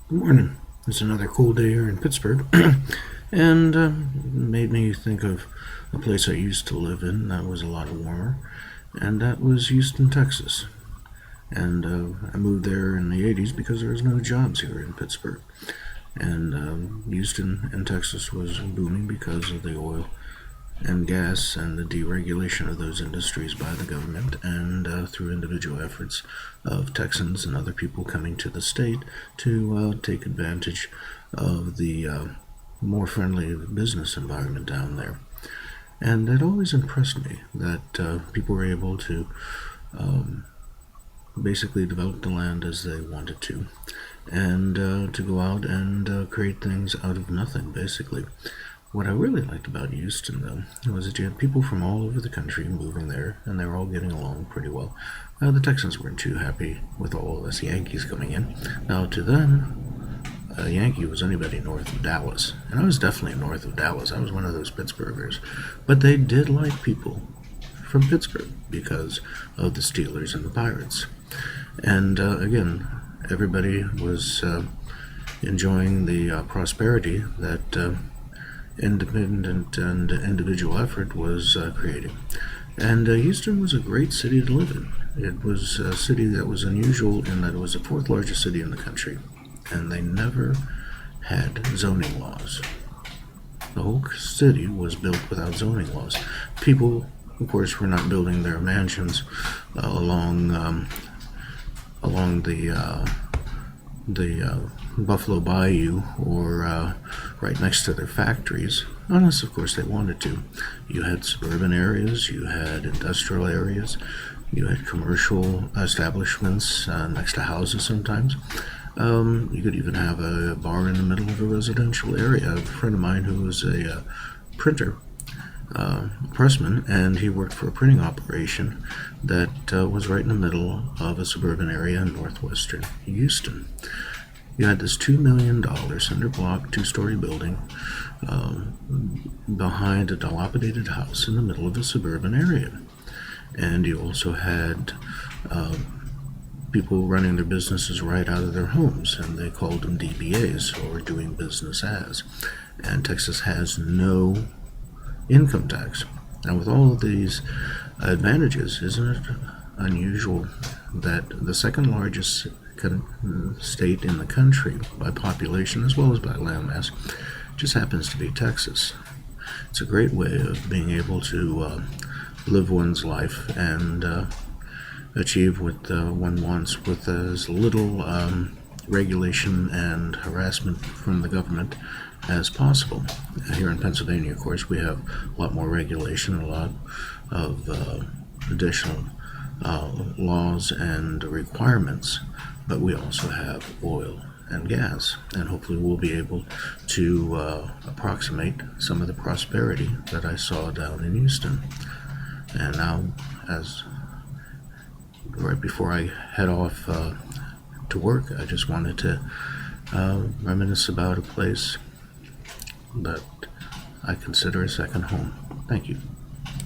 Good morning. It's another cool day here in Pittsburgh, and made me think of a place I used to live in that was a lot warmer, and that was Houston, Texas. And I moved there in the 80s because there was no jobs here in Pittsburgh. And Houston in Texas was booming because of the oil and gas and the deregulation of those industries by the government and through individual efforts of Texans and other people coming to the state to take advantage of the more friendly business environment down there. And it always impressed me that people were able to basically develop the land as they wanted to, and to go out and create things out of nothing, basically. What I really liked about Houston, though, was that you had people from all over the country moving there, and they were all getting along pretty well. The Texans weren't too happy with all of us Yankees coming in. Now, to them, a Yankee was anybody north of Dallas, and I was definitely north of Dallas. I was one of those Pittsburghers. But they did like people from Pittsburgh because of the Steelers and the Pirates. And again, everybody was enjoying the prosperity that independent and individual effort was creating. And Houston was a great city to live in. It was a city that was unusual in that it was the fourth largest city in the country, and they never had zoning laws. The whole city was built without zoning laws. People, of course, were not building their mansions along the Buffalo Bayou or right next to their factories, unless, of course, they wanted to. You had suburban areas, you had industrial areas, you had commercial establishments next to houses sometimes. You could even have a bar in the middle of a residential area. A friend of mine who was a printer, pressman, and he worked for a printing operation that was right in the middle of a suburban area in northwestern Houston. You had this $2 million cinder block two-story building behind a dilapidated house in the middle of a suburban area. And you also had people running their businesses right out of their homes, and they called them DBAs, or doing business as. And Texas has no income tax. Now, with all of these advantages, isn't it unusual that the second largest state in the country by population as well as by landmass just happens to be Texas? It's a great way of being able to live one's life and achieve what one wants with as little regulation and harassment from the government as possible. Here in Pennsylvania, of course, we have a lot more regulation, a lot of additional laws and requirements, but we also have oil and gas, and hopefully we'll be able to approximate some of the prosperity that I saw down in Houston. And now, as right before I head off to work, I just wanted to reminisce about a place that I consider a second home. Thank you.